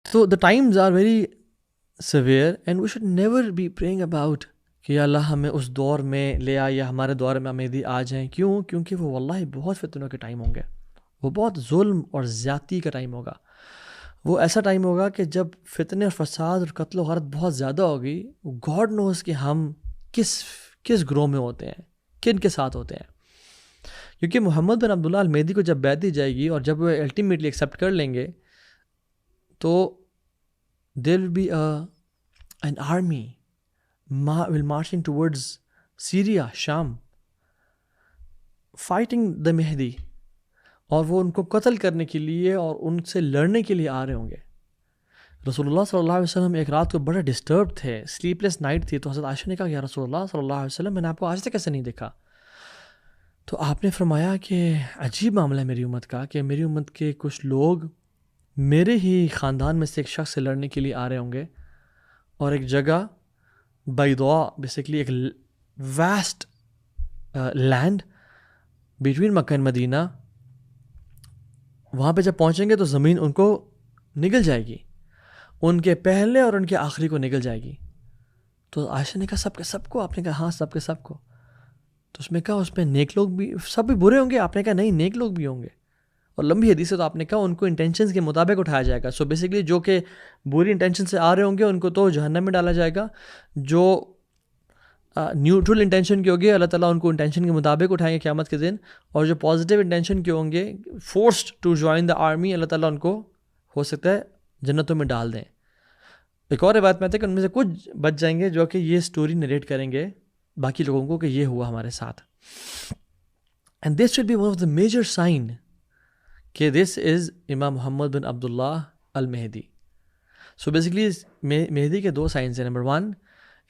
So the times are very severe and we should never be praying about کہ یا اللہ ہمیں اس دور میں لے آئے یا ہمارے دور میں مہدی آ جائیں. کیوں؟ کیونکہ وہ واللہ بہت فتنوں کے ٹائم ہوں گے. وہ بہت ظلم اور زیادتی کا ٹائم ہوگا. وہ ایسا ٹائم ہوگا کہ جب فتنے اور فساد اور قتل و غارت بہت زیادہ ہوگی. گاڈ نوز کہ ہم کس گروہ میں ہوتے ہیں, کن کے ساتھ ہوتے ہیں. کیونکہ محمد بن عبداللہ المہدی کو جب بیعت دی جائے گی اور جب وہ الٹیمیٹلی ایکسیپٹ کر لیں گے تو there will be an army will marching towards Syria, Sham, fighting the Mehdi, اور وہ ان کو قتل کرنے کے لیے اور ان سے لڑنے کے لیے آ رہے ہوں گے. رسول اللہ صلی اللہ علیہ وسلم ایک رات کو بڑا ڈسٹرب تھے, سلیپ لیس نائٹ تھی, تو حضرت عائشہ نے کہا یا رسول اللہ صلی اللہ علیہ وسلم میں نے آپ کو آج تک ایسے نہیں دیکھا. تو آپ نے فرمایا کہ عجیب معاملہ ہے میری امت کا کہ میری امت کے کچھ لوگ میرے ہی خاندان میں سے ایک شخص سے لڑنے کے لیے آ رہے ہوں گے, اور ایک جگہ بیضاء بیسیکلی ایک واسٹ لینڈ بٹوین مکہ اور مدینہ, وہاں پہ جب پہنچیں گے تو زمین ان کو نگل جائے گی, ان کے پہلے اور ان کے آخری کو نگل جائے گی. تو عائشہ نے کہا سب کے سب کو؟ آپ نے کہا ہاں سب کے سب کو. تو اس میں کہا اس میں نیک لوگ بھی سب بھی برے ہوں گے؟ آپ نے کہا نہیں نیک لوگ بھی ہوں گے. اور لمبی حدیث ہے تو آپ نے کہا ان کو انٹینشنز کے مطابق اٹھایا جائے گا. سو بیسیکلی جو کہ بری انٹینشن سے آ رہے ہوں گے ان کو تو جہنم میں ڈالا جائے گا, جو نیوٹرل انٹینشن کے ہوگی اللہ تعالیٰ ان کو انٹینشن کے مطابق اٹھائیں گے قیامت کے دن, اور جو پازیٹیو انٹینشن کے ہوں گے forced to join the army, اللہ تعالیٰ ان کو ہو سکتا ہے جنتوں میں ڈال دیں. ایک اور روایت میں آتا ہے کہ ان میں سے کچھ بچ جائیں گے جو کہ یہ سٹوری نریٹ کریں گے باقی لوگوں کو کہ یہ ہوا ہمارے ساتھ. And this should be one of the major sign کہ دس از امام محمد بن عبداللہ المہدی. سو بیسکلی مہدی کے دو سائنس ہیں. Number 1,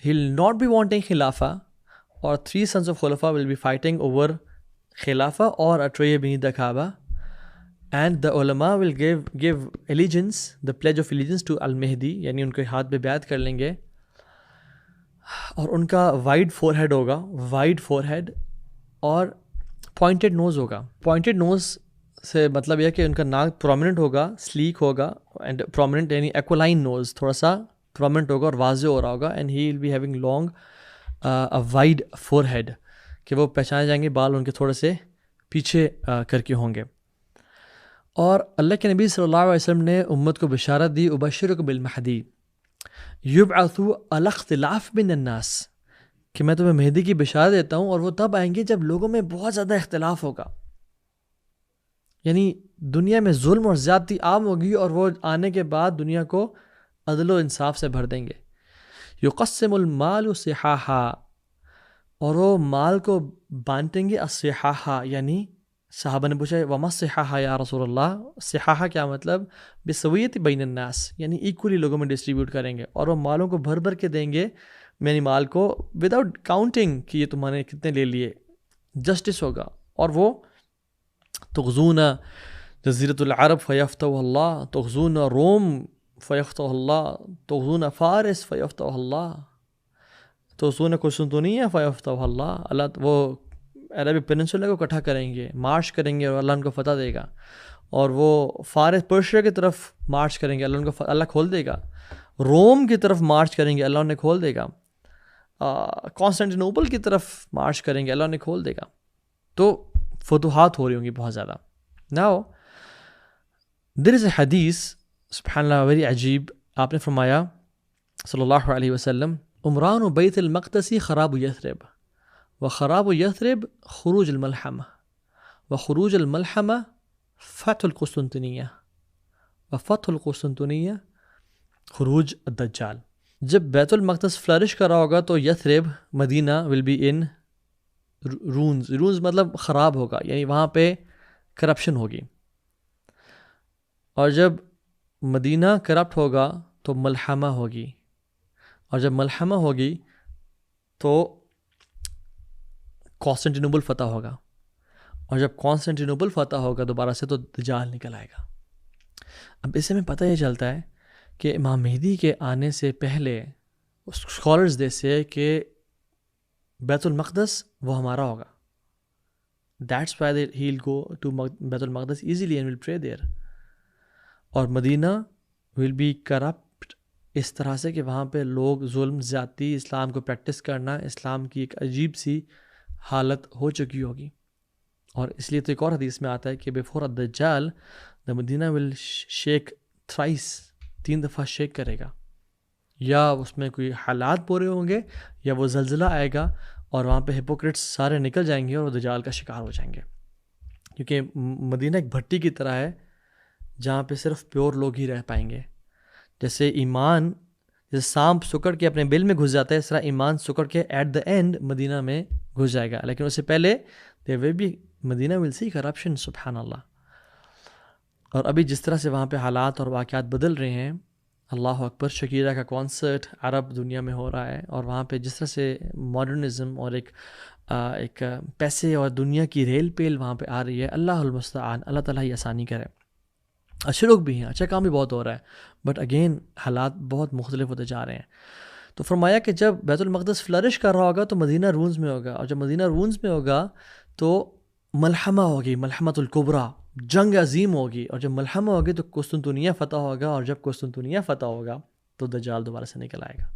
he will not be wanting خلافہ, اور 3 sons of خلفاء will be fighting over خلافہ اور Atreya beneath the Kaaba, and the ulama will give allegiance, the pledge of allegiance to al-Mahdi, یعنی ان کے ہاتھ پہ بیعت کر لیں گے, اور ان کا وائڈ فور ہیڈ ہوگا, وائڈ فور ہیڈ اور پوائنٹڈ نوز ہوگا. پوائنٹڈ نوز سے مطلب یہ کہ ان کا ناک پرومیننٹ ہوگا, سلیک ہوگا, اینڈ پرومیننٹ یعنی ایکولائن نوز, تھوڑا سا پرومیننٹ ہوگا اور واضح ہو رہا ہوگا, and he will be having long wide forehead, کہ وہ پہچانے جائیں گے بال ان کے تھوڑے سے پیچھے کر کے ہوں گے. اور اللہ کے نبی صلی اللہ علیہ وسلم نے امت کو بشارت دی, ابشرک بالمہدی یبعث علی اختلاف بین الناس, کہ میں تمہیں مہدی کی بشارت دیتا ہوں اور وہ تب آئیں گے جب لوگوں میں بہت زیادہ اختلاف ہوگا, یعنی دنیا میں ظلم اور زیادتی عام ہوگی, اور وہ آنے کے بعد دنیا کو عدل و انصاف سے بھر دیں گے. یقسم المال صحاحا, اور وہ مال کو بانٹیں گے الصحاحا, یعنی صحابہ نے پوچھا وما الصحاحا یا رسول اللہ, صحاحا کیا مطلب؟ بسویت بین الناس, یعنی ایکولی لوگوں میں ڈسٹریبیوٹ کریں گے, اور وہ مالوں کو بھر بھر کے دیں گے, یعنی مال کو وداؤٹ کاؤنٹنگ کہ یہ تمہارے کتنے لے لیے, جسٹس ہوگا. اور وہ تغزون جزیرۃ العرب فیفتح اللہ, تغزون روم فیفتح اللہ, تغزون فارس فیفتح اللہ, تغزون قسطنطنیہ فیفتح اللہ. اللہ وہ عربی پیننسولا کو اکٹھا کریں گے, مارچ کریں گے اور اللہ ان کو فتح دے گا, اور وہ فارس پرشیا کی طرف مارچ کریں گے, اللہ ان کو اللہ کھول دے گا. روم کی طرف مارچ کریں گے, اللہ انہیں کھول دے گا. کانسٹینٹینوپل کی طرف مارچ کریں گے, اللہ انہیں کھول دے گا. تو فتوحات ہو رہی ہوں گی بہت زیادہ. Now there is a حدیث سبحان اللہ ویری عجیب. آپ نے فرمایا صلی اللہ علیہ وسلم عمران بیت المقدس خراب یثرب, و خراب یثرب خروج الملحمہ, و خروج الملحمہ فتح القسطنطنیہ, و فتح القسطنطنیہ خروج الدجال. جب بیت المقدس فلرش کر رہا ہوگا تو Yathrib Medina will be in ruins, ruins مطلب خراب ہوگا, یعنی وہاں پہ کرپشن ہوگی. اور جب مدینہ کرپٹ ہوگا تو ملحمہ ہوگی, اور جب ملحمہ ہوگی تو کانسٹینٹینوپل فتح ہوگا, اور جب کانسٹینٹینوپل فتح ہوگا دوبارہ سے تو دجال نکل آئے گا. اب اس سے ہمیں پتہ یہ چلتا ہے کہ امام مہدی کے آنے سے پہلے اسکالرز دیتے کہ بیت المقدس وہ ہمارا ہوگا. That's why he'll go to بیت المقدس easily and will pray there. اور مدینہ ول بی کرپٹ، اس طرح سے کہ وہاں پہ لوگ ظلم زیادتی اسلام کو پریکٹس کرنا، اسلام کی ایک عجیب سی حالت ہو چکی ہوگی. اور اس لیے تو ایک اور حدیث میں آتا ہے کہ بیفور الدجال دا مدینہ ول شیک تھرائس، 3 دفعہ شیک کرے گا، یا اس میں کوئی حالات پورے ہوں گے یا وہ زلزلہ آئے گا اور وہاں پہ ہپوکریٹس سارے نکل جائیں گے اور وہ دجال کا شکار ہو جائیں گے. کیونکہ مدینہ ایک بھٹی کی طرح ہے جہاں پہ صرف پیور لوگ ہی رہ پائیں گے. جیسے ایمان، جیسے سانپ سکڑ کے اپنے بل میں گھس جاتا ہے، اس طرح ایمان سکڑ کے ایٹ دا اینڈ مدینہ میں گھس جائے گا. لیکن اس سے پہلے دیر will be Medina will C corruption, سبحان اللہ. اور ابھی جس طرح سے وہاں پہ حالات اور واقعات بدل رہے ہیں، اللہ اکبر، شکیرہ کا کانسرٹ عرب دنیا میں ہو رہا ہے، اور وہاں پہ جس طرح سے ماڈرنزم اور ایک پیسے اور دنیا کی ریل پیل وہاں پہ آ رہی ہے. اللہ المستعان، اللہ تعالیٰ ہی آسانی کرے. اچھے لوگ بھی ہیں، اچھا کام بھی بہت ہو رہا ہے، بٹ اگین حالات بہت مختلف ہوتے جا رہے ہیں. تو فرمایا کہ جب بیت المقدس فلرش کر رہا ہوگا تو مدینہ رونز میں ہوگا، اور جب مدینہ رونز میں ہوگا تو ملحمہ ہوگی، ملحمۃ الکبریٰ، جنگ عظیم ہوگی. اور جب ملحمہ ہوگی تو قسطنطنیہ فتح ہوگا، اور جب قسطنطنیہ فتح ہوگا تو دجال دوبارہ سے نکل آئے گا.